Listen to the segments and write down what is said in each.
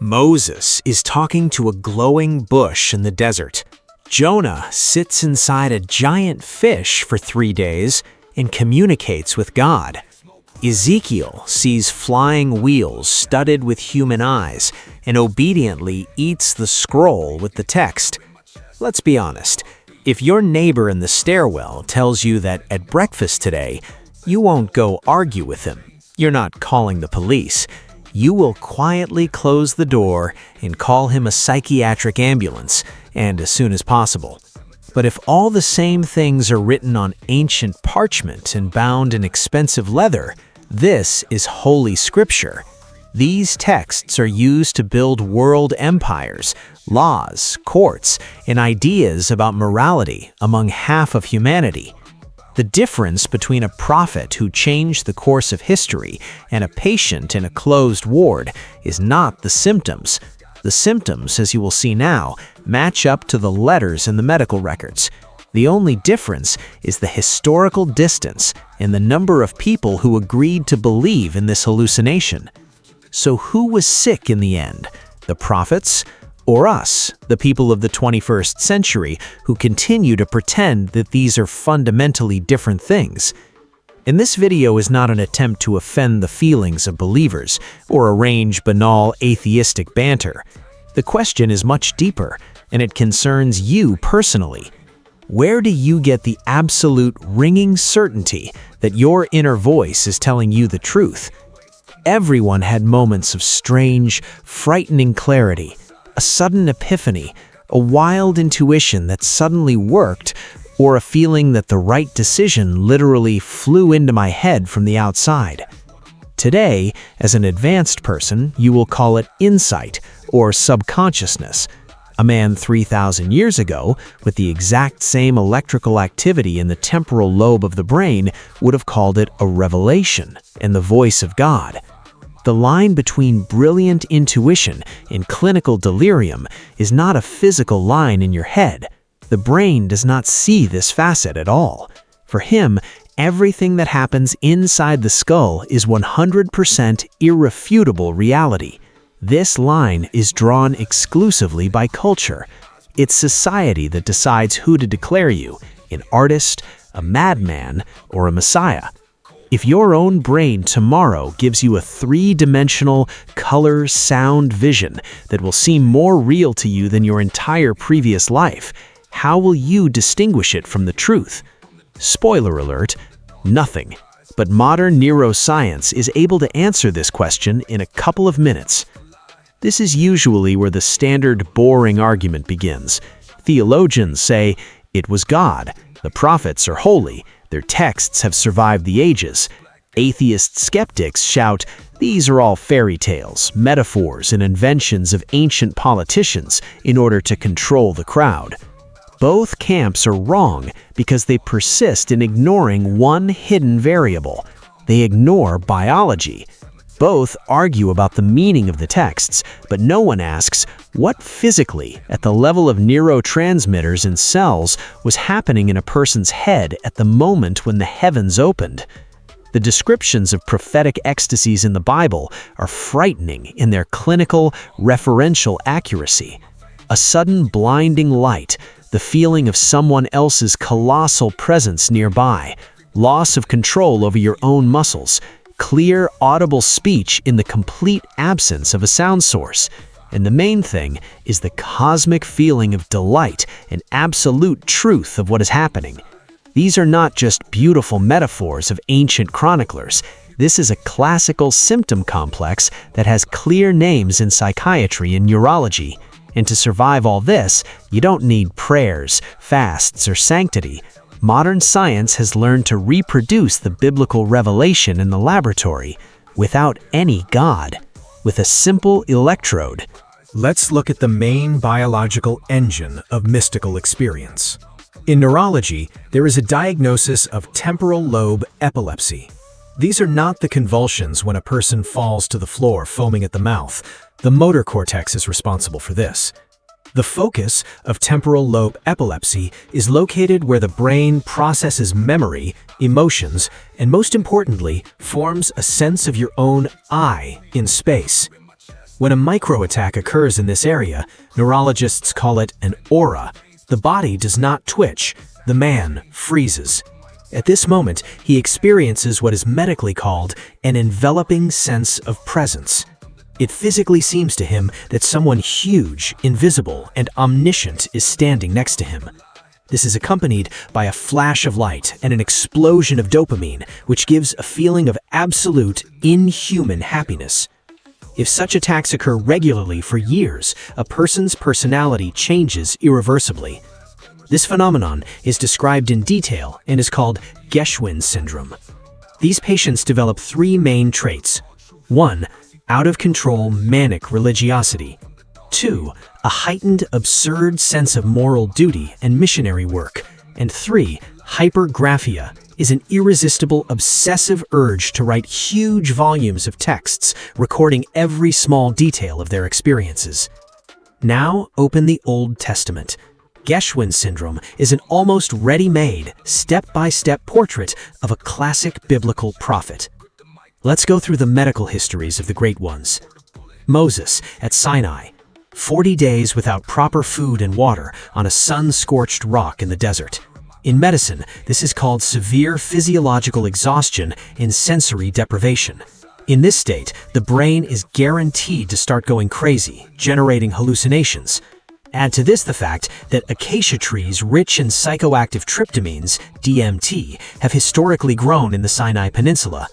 Moses is talking to a glowing bush in the desert. Jonah sits inside a giant fish for 3 days and communicates with God. Ezekiel sees flying wheels studded with human eyes and obediently eats the scroll with the text. Let's be honest, if your neighbor in the stairwell tells you that at breakfast today, you won't go argue with him. You're not calling the police. You will quietly close the door and call him a psychiatric ambulance, and as soon as possible. But if all the same things are written on ancient parchment and bound in expensive leather, this is holy scripture. These texts are used to build world empires, laws, courts, and ideas about morality among half of humanity. The difference between a prophet who changed the course of history and a patient in a closed ward is not the symptoms. The symptoms, as you will see now, match up to the letters in the medical records. The only difference is the historical distance and the number of people who agreed to believe in this hallucination. So who was sick in the end? The prophets? Or us, the people of the 21st century, who continue to pretend that these are fundamentally different things? And this video is not an attempt to offend the feelings of believers or arrange banal atheistic banter. The question is much deeper, and it concerns you personally. Where do you get the absolute ringing certainty that your inner voice is telling you the truth? Everyone had moments of strange, frightening clarity, a sudden epiphany, a wild intuition that suddenly worked, or a feeling that the right decision literally flew into my head from the outside. Today, as an advanced person, you will call it insight or subconsciousness. A man 3,000 years ago, with the exact same electrical activity in the temporal lobe of the brain, would have called it a revelation and the voice of God. The line between brilliant intuition and clinical delirium is not a physical line in your head. The brain does not see this facet at all. For him, everything that happens inside the skull is 100% irrefutable reality. This line is drawn exclusively by culture. It's society that decides who to declare you, an artist, a madman, or a messiah. If your own brain tomorrow gives you a 3-dimensional color, sound vision that will seem more real to you than your entire previous life, how will you distinguish it from the truth? Spoiler alert, nothing. But modern neuroscience is able to answer this question in a couple of minutes. This is usually where the standard boring argument begins. Theologians say, it was God, the prophets are holy, their texts have survived the ages. Atheist skeptics shout, these are all fairy tales, metaphors, and inventions of ancient politicians in order to control the crowd. Both camps are wrong because they persist in ignoring one hidden variable. They ignore biology. Both argue about the meaning of the texts, but no one asks what physically, at the level of neurotransmitters and cells, was happening in a person's head at the moment when the heavens opened. The descriptions of prophetic ecstasies in the Bible are frightening in their clinical, referential accuracy. A sudden blinding light, the feeling of someone else's colossal presence nearby, loss of control over your own muscles, clear, audible speech in the complete absence of a sound source. And the main thing is the cosmic feeling of delight and absolute truth of what is happening. These are not just beautiful metaphors of ancient chroniclers. This is a classical symptom complex that has clear names in psychiatry and neurology. And to survive all this, you don't need prayers, fasts, or sanctity. Modern science has learned to reproduce the biblical revelation in the laboratory without any God, with a simple electrode. Let's look at the main biological engine of mystical experience. In neurology, there is a diagnosis of temporal lobe epilepsy. These are not the convulsions when a person falls to the floor foaming at the mouth. The motor cortex is responsible for this. The focus of temporal lobe epilepsy is located where the brain processes memory, emotions, and most importantly, forms a sense of your own I in space. When a microattack occurs in this area, neurologists call it an aura. The body does not twitch, the man freezes. At this moment, he experiences what is medically called an enveloping sense of presence. It physically seems to him that someone huge, invisible, and omniscient is standing next to him. This is accompanied by a flash of light and an explosion of dopamine, which gives a feeling of absolute, inhuman happiness. If such attacks occur regularly for years, a person's personality changes irreversibly. This phenomenon is described in detail and is called Geschwin syndrome. These patients develop three main traits. 1. Out-of-control manic religiosity. 2. A heightened, absurd sense of moral duty and missionary work. And 3. Hypergraphia is an irresistible, obsessive urge to write huge volumes of texts, recording every small detail of their experiences. Now open the Old Testament. Geschwin syndrome is an almost ready-made, step-by-step portrait of a classic biblical prophet. Let's go through the medical histories of the great ones. Moses at Sinai, 40 days without proper food and water on a sun-scorched rock in the desert. In medicine, this is called severe physiological exhaustion and sensory deprivation. In this state, the brain is guaranteed to start going crazy, generating hallucinations. Add to this the fact that acacia trees rich in psychoactive tryptamines, DMT, have historically grown in the Sinai Peninsula.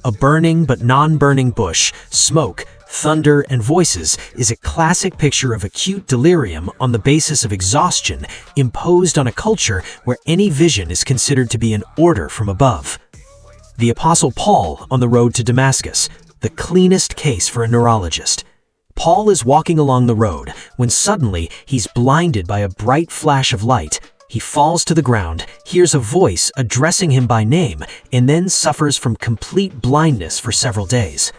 A burning but non-burning bush, smoke, thunder, and voices is a classic picture of acute delirium on the basis of exhaustion imposed on a culture where any vision is considered to be an order from above. The Apostle Paul on the road to Damascus, the cleanest case for a neurologist. Paul is walking along the road when suddenly he's blinded by a bright flash of light. He falls to the ground, hears a voice addressing him by name, and then suffers from complete blindness for several days.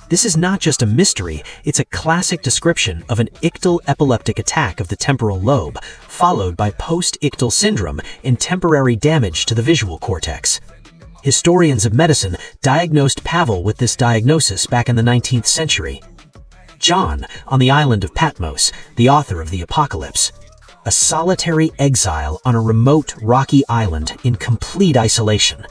This is not just a mystery, it's a classic description of an ictal epileptic attack of the temporal lobe, followed by post-ictal syndrome and temporary damage to the visual cortex. Historians of medicine diagnosed Pavel with this diagnosis back in the 19th century. John, on the island of Patmos, the author of the Apocalypse. A solitary exile on a remote, rocky island in complete isolation.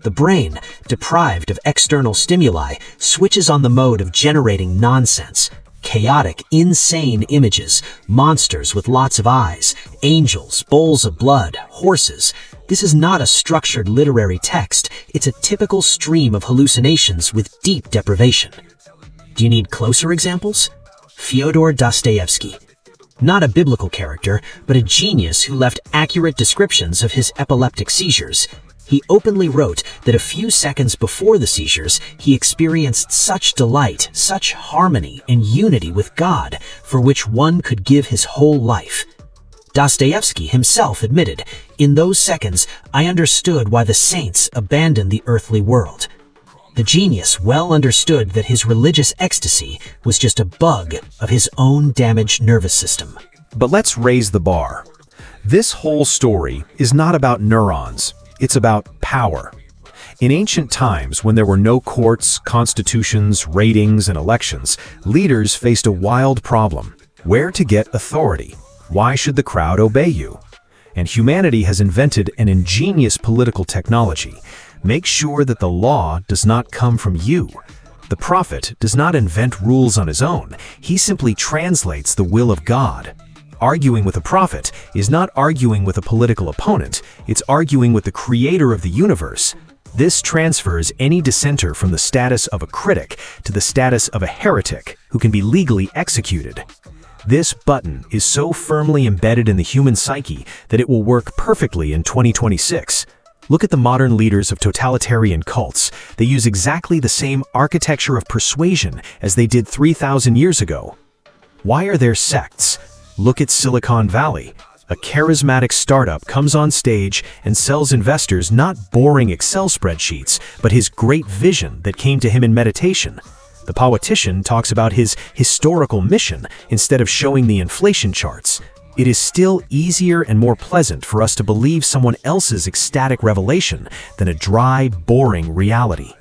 The brain, deprived of external stimuli, switches on the mode of generating nonsense. Chaotic, insane images, monsters with lots of eyes, angels, bowls of blood, horses. This is not a structured literary text, it's a typical stream of hallucinations with deep deprivation. Do you need closer examples? Fyodor Dostoevsky. Not a biblical character, but a genius who left accurate descriptions of his epileptic seizures. He openly wrote that a few seconds before the seizures, he experienced such delight, such harmony and unity with God, for which one could give his whole life. Dostoevsky himself admitted, "In those seconds, I understood why the saints abandoned the earthly world." The genius well understood that his religious ecstasy was just a bug of his own damaged nervous system. But let's raise the bar. This whole story is not about neurons, it's about power. In ancient times, when there were no courts, constitutions, ratings, and elections, leaders faced a wild problem: where to get authority. Why should the crowd obey you? And humanity has invented an ingenious political technology. Make sure that the law does not come from you. The prophet does not invent rules on his own. He simply translates the will of God. Arguing with a prophet is not arguing with a political opponent. It's arguing with the creator of the universe. This transfers any dissenter from the status of a critic to the status of a heretic who can be legally executed. This button is so firmly embedded in the human psyche that it will work perfectly in 2026. Look at the modern leaders of totalitarian cults. They use exactly the same architecture of persuasion as they did 3,000 years ago. Why are there sects? Look at Silicon Valley. A charismatic startup comes on stage and sells investors not boring Excel spreadsheets, but his great vision that came to him in meditation. The politician talks about his historical mission instead of showing the inflation charts. It is still easier and more pleasant for us to believe someone else's ecstatic revelation than a dry, boring reality.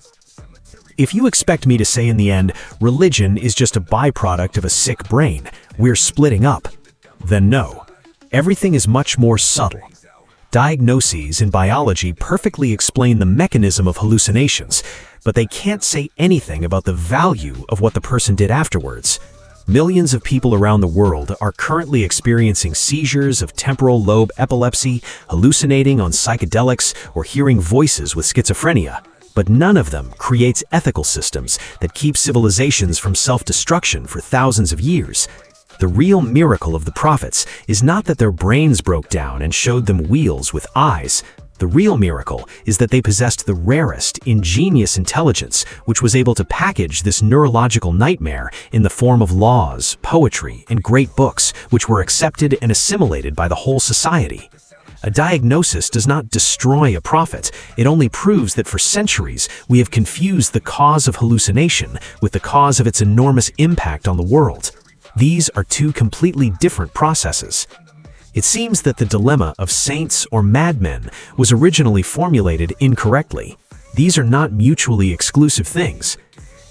If you expect me to say in the end, religion is just a byproduct of a sick brain, we're splitting up, then no. Everything is much more subtle. Diagnoses in biology perfectly explain the mechanism of hallucinations, but they can't say anything about the value of what the person did afterwards. Millions of people around the world are currently experiencing seizures of temporal lobe epilepsy, hallucinating on psychedelics, or hearing voices with schizophrenia. But none of them creates ethical systems that keep civilizations from self-destruction for thousands of years. The real miracle of the prophets is not that their brains broke down and showed them wheels with eyes. The real miracle is that they possessed the rarest, ingenious intelligence which was able to package this neurological nightmare in the form of laws, poetry, and great books which were accepted and assimilated by the whole society. A diagnosis does not destroy a prophet, it only proves that for centuries we have confused the cause of hallucination with the cause of its enormous impact on the world. These are two completely different processes. It seems that the dilemma of saints or madmen was originally formulated incorrectly. These are not mutually exclusive things.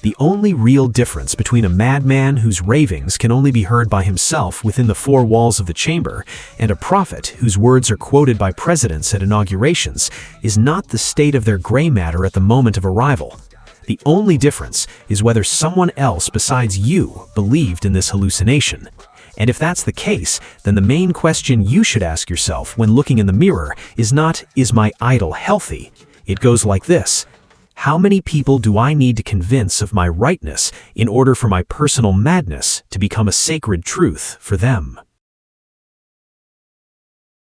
The only real difference between a madman whose ravings can only be heard by himself within the four walls of the chamber and a prophet whose words are quoted by presidents at inaugurations is not the state of their gray matter at the moment of arrival. The only difference is whether someone else besides you believed in this hallucination. And if that's the case, then the main question you should ask yourself when looking in the mirror is not, is my idol healthy? It goes like this. How many people do I need to convince of my rightness in order for my personal madness to become a sacred truth for them?